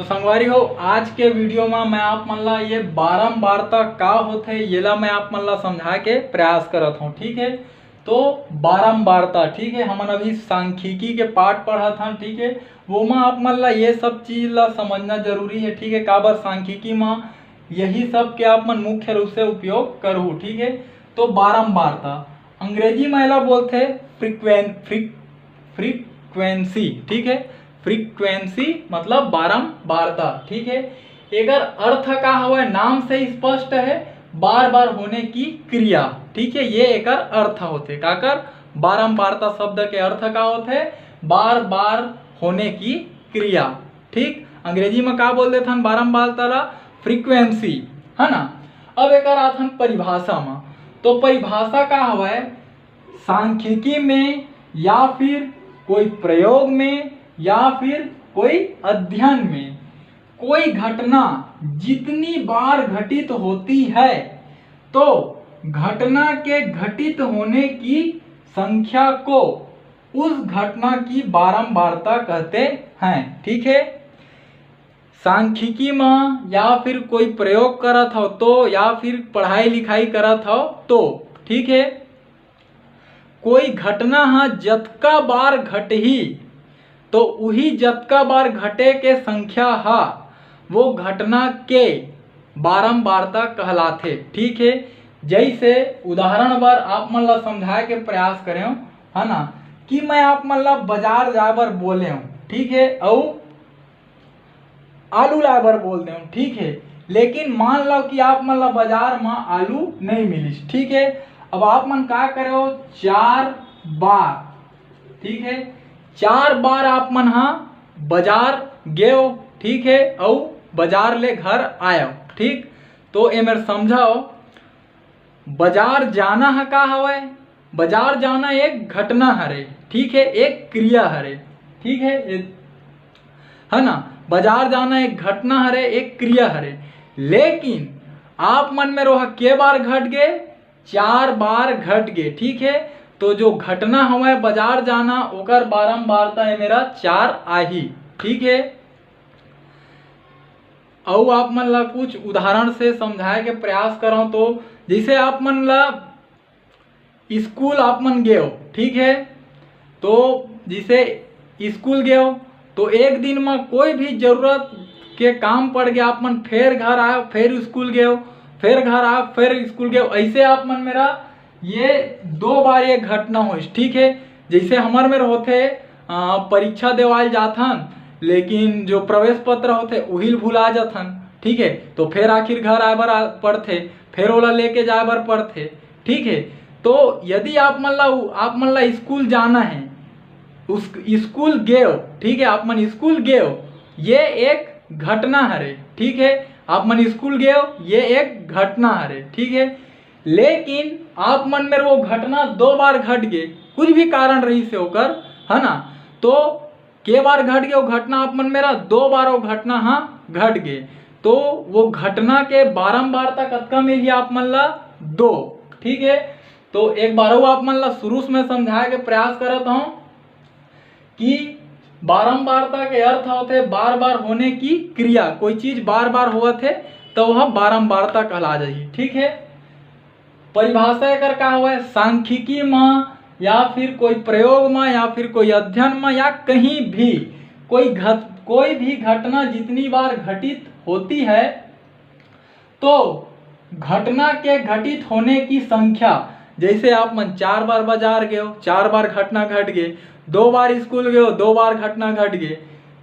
तो संगवारी हो आज के वीडियो में मैं आप मन ला ये बारंबारता का होते ये ला मैं आप मन ला समझा के प्रयास करत हूँ। ठीक है, तो बारंबारता ठीक है, हमन अभी सांख्यिकी के पाठ पढ़त हन। ठीक है, वो में आप मन ला ये सब चीज ला समझना जरूरी है। ठीक है, काबर सांख्यिकी में यही सब के आप मन मुख्य रूप से उपयोग करूँ। ठीक है, तो बारंबारता अंग्रेजी में एला बोलते फ्रीक्वेंसी। ठीक है, फ्रीक्वेंसी मतलब बारंबारता। ठीक है, एकर अर्थ का हवा नाम से स्पष्ट है, बार बार होने की क्रिया। ठीक है, ये एकर अर्थ होते काकर बारंबारता शब्द के अर्थ का होते बार बार होने की क्रिया। ठीक, अंग्रेजी में का बोल देथन बारंबारता ला फ्रीक्वेंसी, है ना। अब एकर आथन परिभाषा में, तो परिभाषा का हवा सांख्यिकी में या फिर कोई प्रयोग में या फिर कोई अध्ययन में कोई घटना जितनी बार घटित होती है तो घटना के घटित होने की संख्या को उस घटना की बारंबारता कहते हैं। ठीक है, सांख्यिकी में या फिर कोई प्रयोग करत हो तो या फिर पढ़ाई लिखाई करत हो तो ठीक है, कोई घटना हाँ जतका बार घटही तो वही जतका बार घटे के संख्या हा वो घटना के बारंबारता कहलाथे। ठीक है, जैसे उदाहरण बार आप मन ला समझाए के प्रयास करे हो, है ना, कि मैं आप मन ला बाजार जाए बर बोले हूँ। ठीक है, और आलू लाए बर बोल दे। ठीक है, लेकिन मान लो कि आप मन ला बाजार में आलू नहीं मिलिस। ठीक है, अब आप मन का करे हो 4 बार। ठीक है, 4 बार आप मन हाँ बाजार गए। ठीक है, और बाजार ले घर आयो। ठीक, तो ए मेरे समझाओ बाजार जाना है का हवे, बाजार जाना एक घटना हरे। ठीक है, एक क्रिया हरे। ठीक है ना, बाजार जाना एक घटना हरे, एक क्रिया हरे। लेकिन आप मन में रोहा के बार घट गए, 4 बार घट गए। ठीक है, तो जो घटना हवे बाजार जाना ओकर बारंबारता है मेरा 4 आही। ठीक है, और आप मन ला कुछ उदाहरण से समझाए के प्रयास करो। तो जैसे आप मन ला स्कूल आप मन गए। ठीक है, तो जैसे स्कूल गए तो एक दिन में कोई भी जरूरत के काम पड़ गया, आप मन फिर घर आए, फिर स्कूल गए, फिर घर आए, फिर स्कूल गए। ऐसे आप मन मेरा ये 2 बार ये घटना हो। ठीक है, जैसे हमारे में होते परीक्षा देवाल जाथन लेकिन जो प्रवेश पत्र होते वही भुला जाथन। ठीक है, तो फिर आखिर घर आए बर पड़थे, फिर ओला लेके जाए बर पड़थे। ठीक है, तो यदि आप मन ला स्कूल जाना है, उस स्कूल गए। ठीक है, आप मन स्कूल गए, ये एक घटना हरे। ठीक है, आप मन स्कूल गए, ये एक घटना हरे। ठीक है, लेकिन आप मन में वो घटना 2 बार घट गए, कुछ भी कारण रही से होकर, है ना। तो के बार घट गए वो घटना आप मन मेरा 2 बार वो घटना हाँ घट गए, तो वो घटना के बारंबारता कतका मिली आप मन ला 2। ठीक है, तो एक बार वो आप मन ला शुरू में समझाए के प्रयास करत हूँ कि बारंबारता के अर्थ होते बार बार होने की क्रिया। कोई चीज बार बार हुआ थे तो वह बारंबारता कहला जाही। ठीक है, परिभाषा कर का हुआ है सांख्यिकी में या फिर कोई प्रयोग में या फिर कोई अध्ययन में या कहीं भी कोई भी घटना जितनी बार घटित होती है तो घटना के घटित होने की संख्या, जैसे आप मन 4 बार बाजार गए, 4 बार घटना घट गए, 2 बार स्कूल गए, 2 बार घटना घट गए,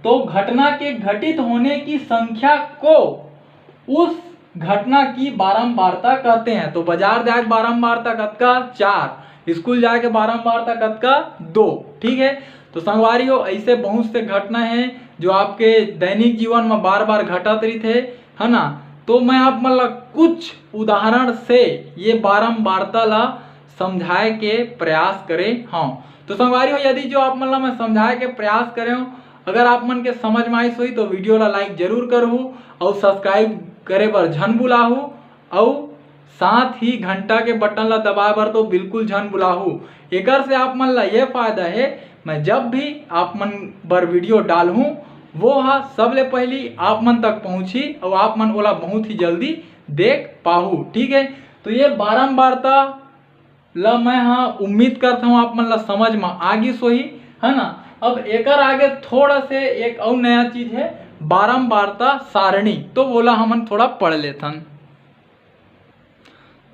तो घटना के घटित होने की संख्या को उस घटना की बारंबारता कहते हैं। तो बाजार जाए के बारंबारता कतका 4, स्कूल जाए के बारंबारता कतका 2। ठीक है, तो संगवारी हो ऐसे बहुत से घटना है जो आपके दैनिक जीवन में बार बार घटत रही थे, है ना। तो मैं आप मन ला कुछ उदाहरण से ये बारंबारता ला समझाए के प्रयास करे हाँ। तो संगवारी हो यदि जो आप मन ला मैं समझाए के प्रयास करे हूँ, अगर आप मन के समझ में आई हुई तो वीडियो ला लाइक जरूर करहूँ और सब्सक्राइब करे बर झन बुलाहू, और साथ ही घंटा के बटन ला दबाए बर तो बिल्कुल झन बुलाहू। एकर से आप मन ला ये फायदा है मैं जब भी आप मन बर वीडियो डालूँ वो हा सबले पहली आप मन तक पहुंची और आप मन ओला बहुत ही जल्दी देख पाहू। ठीक है, तो ये बारंबारता ला मैं हाँ उम्मीद करता हूँ आप मन ला समझ में आगी सोही है ना। अब एकर आगे थोड़ा से एक और नया चीज है बारंबारता सारणी, तो बोला हमन थोड़ा पढ़ लेथन।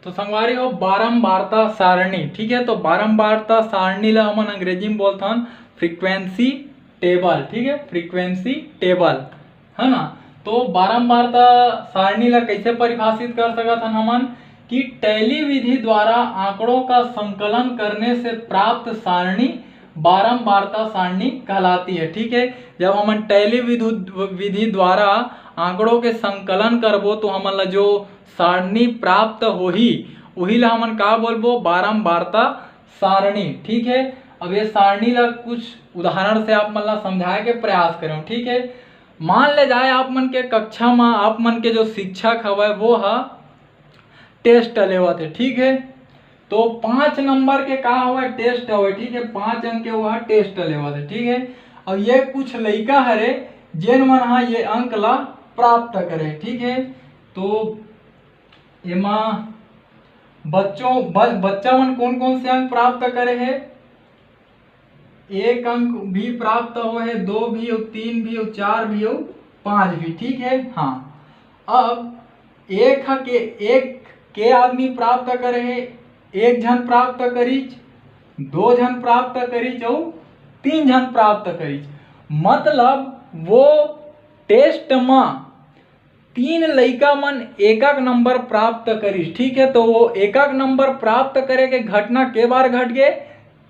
तो संगवारी हो बारंबारता सारणी। ठीक है, तो बारंबारता सारणी ला हमन अंग्रेजी में बोलथन फ्रीक्वेंसी टेबल। ठीक है, फ्रीक्वेंसी टेबल है ना। तो बारंबारता सारणी ला कैसे परिभाषित कर सकत हन हमन कि टैली विधि द्वारा आंकड़ों का संकलन करने से प्राप्त सारणी बारंबारता सारणी कहलाती है। ठीक है, जब हमन टैली विधि द्वारा आंकड़ों के संकलन करबो तो हमन ला जो सारणी प्राप्त होही वही ला हमन का बोलबो बारंबारता सारणी। ठीक है, अब ये सारणी ला कुछ उदाहरण से आप मन ला समझाए के प्रयास करें। ठीक है, मान ले जाए आप मन के कक्षा में आप मन के जो शिक्षक हवे वो है टेस्ट लेवत है। ठीक है, तो 5 नंबर के का हवे टेस्ट हवे। ठीक है, 5 अंक के वह टेस्ट लेवत है। ठीक है, अब ये कुछ लइका हरे जेन मन हा ये अंक ला प्राप्त करे। ठीक है, तो एमा बच्चा मन कौन कौन से अंक प्राप्त करे है, 1 अंक भी प्राप्त हो है, 2 भी और 3 भी और 4 भी और 5 भी। ठीक है, हाँ अब एक के आदमी प्राप्त करे है, 1 जन प्राप्त करीच, 2 जन प्राप्त करीच और 3 जन प्राप्त करीच। मतलब वो टेस्ट में 3 लइका मन एक नंबर प्राप्त करीच। ठीक है, तो वो एक नंबर प्राप्त करे के घटना के बार घट गए,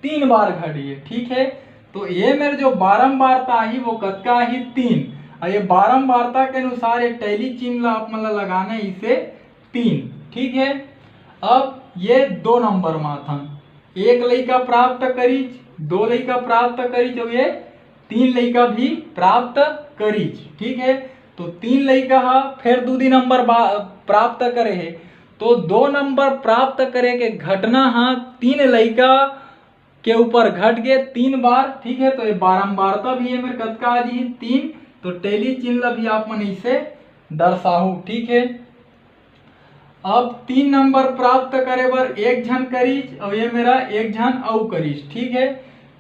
3 बार घट गए। ठीक है, तो ये मेरे जो बारंबारता आई वो कतका आई 3, और ये बारंबारता के अनुसार ये टैली चिन्ह आप मतलब लगाना इसे 3। ठीक है, अब ये 2 नंबर में था, 1 लइका प्राप्त करीच, 2 लइका प्राप्त करीच और ये 3 लइका भी प्राप्त करीच। ठीक है, तो 3 लइका हा फिर 2 नंबर प्राप्त करे है, तो 2 नंबर प्राप्त करे के घटना हा 3 लइका के ऊपर घट गए 3 बार। ठीक है, तो ये बारंबारता भी है मेरे कतका आ जी 3, तो टैली चिन्ह भी आप मन इसे दर्शाहू। ठीक है, अब 3 नंबर प्राप्त करे बर 1 जन करीच और ये मेरा 1 जन और करीच। ठीक है,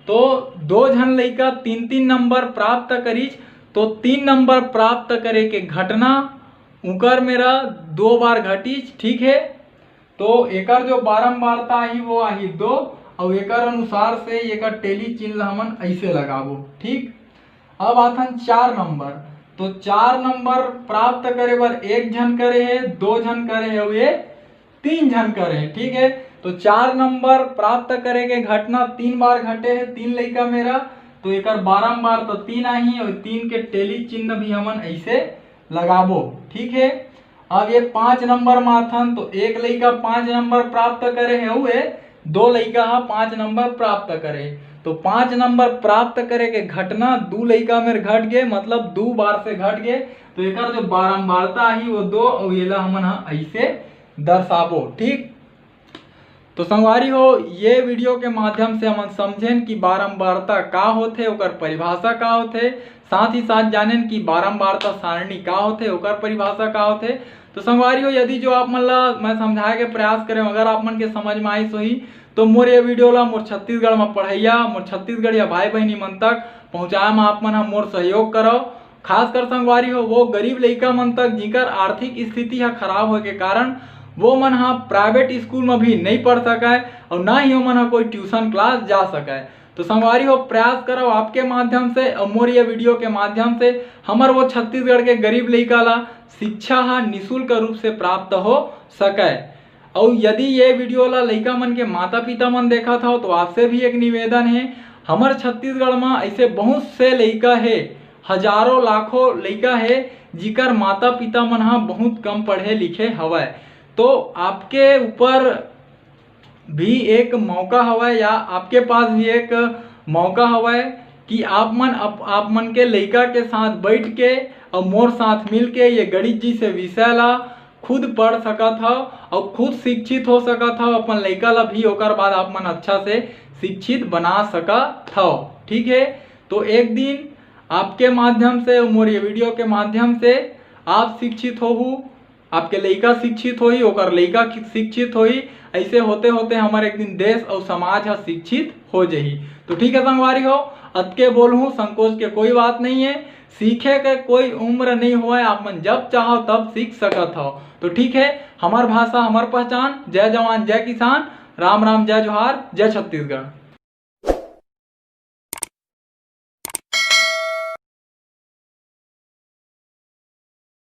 तो 2 जन लइका 3 नंबर प्राप्त करीच, तो 3 नंबर प्राप्त करे के घटना उकर मेरा 2 बार घटीच। ठीक है, तो एकर जो बारंबारता आई वो आई 2, और एकर अनुसार से एकर टैली चिन्ह हमन ऐसे लगाबो। ठीक, अब आथन 4 नंबर, तो 4 नंबर प्राप्त करे बर 1 जन करे है, 2 जन करे है और ये 3 जन करे है। ठीक है, तो 4 नंबर प्राप्त करे के घटना 3 बार घटे है 3 लइका मेरा, तो एकर बारंबारता 3 आई और 3 के टैली चिन्ह भी हमन ऐसे लगाबो। ठीक है, अब ये 5 नंबर माथन, तो 1 लइका 5 नंबर प्राप्त करे है हुए, 2 लइका 5 नंबर प्राप्त करे, तो 5 नंबर प्राप्त करे के घटना 2 लइका में घट गए, मतलब 2 बार से घट गए, तो एकर जो बारंबारता ही वो 2 और ये ला हमन ऐसे दर्शाबो। ठीक, तो संगवारी हो ये वीडियो के माध्यम से हम समझें कि बारंबारता का होथे, ओकर परिभाषा का होथे, साथ ही साथ जानें कि बारंबारता सारणी का होथे, ओकर परिभाषा का होथे। तो संगवारी हो यदि जो आप मन ला मैं समझाए के प्रयास करें अगर आप मन के समझ में आई सोही, तो मोर ये वीडियो ला मोर छत्तीसगढ़ में पढ़ैया मोर छत्तीसगढ़िया भाई बहनी मन तक पहुँचाए में आप मन मोर सहयोग करो। खासकर संगवारी हो वो गरीब लइका मन तक जिकर आर्थिक स्थिति है खराब होए के कारण वो मन हा प्राइवेट स्कूल में भी नहीं पढ़ सकाए और ना ही वो मन हा कोई ट्यूशन क्लास जा सकाए। तो संगवारी हो प्रयास करो आपके माध्यम से और मोर ये वीडियो के माध्यम से हमर वो छत्तीसगढ़ के गरीब लइका ला शिक्षा हा निःशुल्क रूप से प्राप्त हो सके। और यदि ये वीडियो ला लइका मन के माता पिता मन देखा था तो आपसे भी एक निवेदन है, हमर छत्तीसगढ़ में ऐसे बहुत से लइका है, हजारों लाखों लइका है जिकर माता पिता मन हा बहुत कम पढ़े लिखे हवय। तो आपके ऊपर भी एक मौका हवय या आपके पास भी एक मौका हवय कि आप मन के लइका के साथ बैठ के और मोर साथ मिल के ये गणित जी से विषय ला खुद पढ़ सकत हो और खुद शिक्षित हो सकत हो, अपन लइका ला भी ओकर बाद आप मन अच्छा से शिक्षित बना सकत हो। ठीक है, तो एक दिन आपके माध्यम से, मोर ये वीडियो के माध्यम से आप शिक्षित होहू, आपके लइका शिक्षित होई, ओकर लइका शिक्षित होई। ऐसे होते होते हमारे एक दिन देश और समाज है शिक्षित हो जाही। तो ठीक है संगवारी हो, अतके बोलूँ, संकोच के कोई बात नहीं है। सीखे के कोई उम्र नहीं हुआ है, आप मन जब चाहो तब सीख सकत हो। तो ठीक है, हमार भाषा हमार पहचान। जय जवान जय किसान, राम राम जय जोहार, जय छत्तीसगढ़।